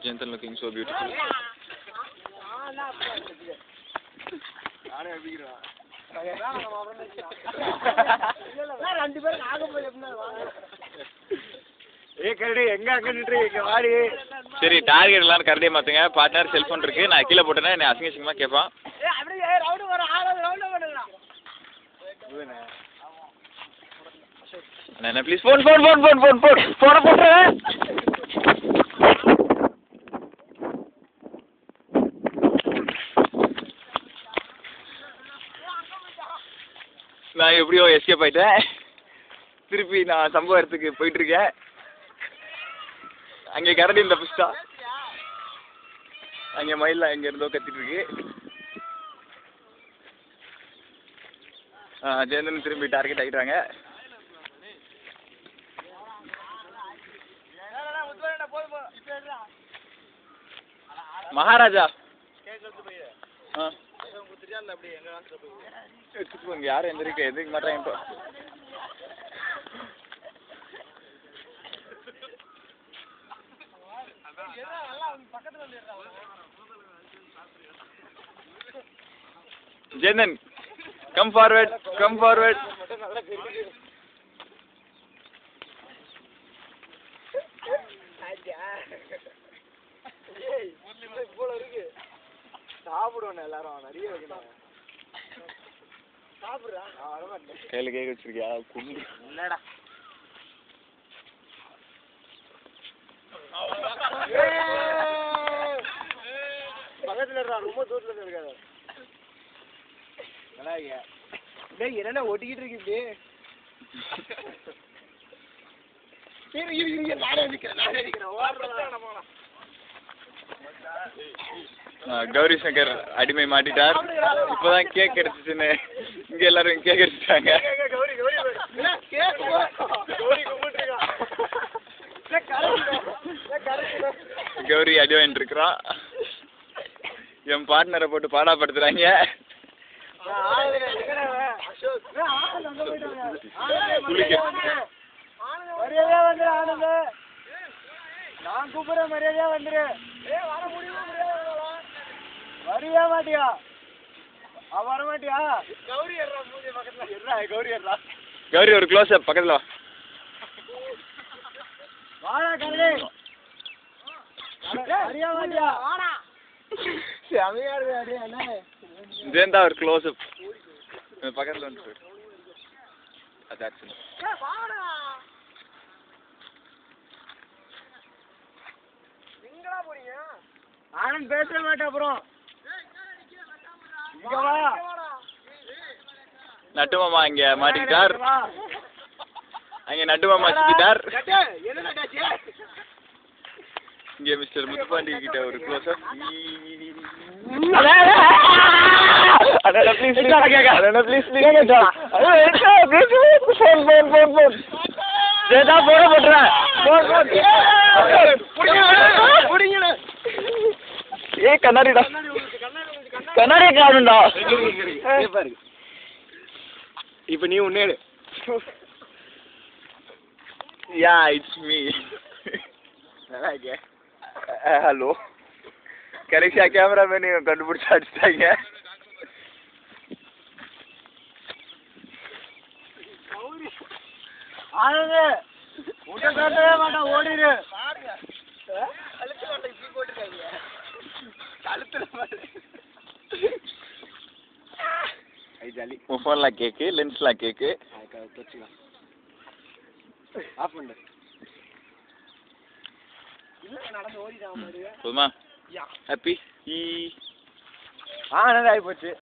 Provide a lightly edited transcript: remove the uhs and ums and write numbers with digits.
Jensen looking so beautiful. சரி target எல்லாரும் கரெக்டாக மாற்றுங்க. பார்ட்னர் செல்ஃபோன் இருக்குது, நான் கீழே போட்டேன்னா என்னை அசிங்க அசிங்கமாக கேட்பான். அண்ணா ப்ளீஸ் ஃபோன் ஃபோனை போட்டுறேன். நான் எப்படியோ எஸ்கேப் ஆகிட்டேன். திருப்பி நான் சம்பவ இடத்துக்கு போயிட்டுருக்கேன். அங்கே கரடி இல்லை புஷ்டா, அங்கே மயிலில் எங்கே இருந்தோ கத்திட்டுருக்கு. ஜெயந்தன் திரும்பி டார்கெட் ஆகிட்டாங்க. மகாராஜா எடுத்துட்டு போங்க. யாரும் எந்திரிக்க எதுக்கு மாட்டாங்க இப்போ. Jensen, come forward. சாப்பிடுவோம் எல்லாரும் நிறைய வைக்கணும். சாப்பிடுறா கையில் கேக் வச்சிருக்கியா? குண்டு இல்லடா. பக்கத்துல இருக்கா, ரொம்ப தூரத்துல இருக்காது. நல்லா இருக்கியா? டேய் என்னடா ஒட்டிக்கிட்டு இருக்கு இப்படி? நானே நிக்கிறேன். கௌரி சங்கர் அடிமை மாட்டிட்டார். இப்போதான் கேக் கிடைச்சிச்சுன்னு இங்க எல்லாரும் கேக் எடுத்துட்டாங்க. கௌரி அடி வாங்கிட்டு இருக்கிறான். என் பார்ட்னரை போட்டு பாடாப்படுத்துறாங்க. நான் கூப்பிடுறேன், மரியாதையா வந்துரு. வரியா மாட்டியா? வர மாட்டியா? கௌரி ஏறா மூஞ்சி பக்கத்துல ஏறா. கௌரி ஏறா. கௌரி ஒரு க்ளோஸ் அப் பக்கத்துல வாடா கரடி. வரியா மாட்டியா? வாடா. செமையா இருக்கு அடி அண்ணே. ஜெயந்தா ஒரு க்ளோஸ் அப் பக்கத்துல வந்து அதாச்சு. வாடா. நீங்களா போறீங்க? ஆனந்த் பேச மாட்டேன் அப்புறம். இங்க வா. நட்டுமாமா இங்க மாட்டிக்கிட்டார். அங்க நட்டுமாமா சிக்கிட்டார். என்ன நட்டாச்சு? இங்க மிஸ்டர் முத்துப்பாண்டி கிட்ட ஒரு க்ளோஸ் அப். ஏ கண்ணாடிடா, கண்ணாடியை காணும்டா. இப்ப நீ உன்னே யா இட்ஸ் மீ. ஹலோ கரெக்டா கேமராமேன் கண்டுபிடிச்சு அடிச்சிட்டாங்க. ஆனது உன்னை காட்டவே மாட்டான், ஓடிடு. உன் ஃபோன்லாம் கேக்கு, லென்ஸ்லாம் கேக்கு. ஆஃப் பண்ணு. போதுமா? ஹாப்பி. ஆனது ஆகி போச்சு.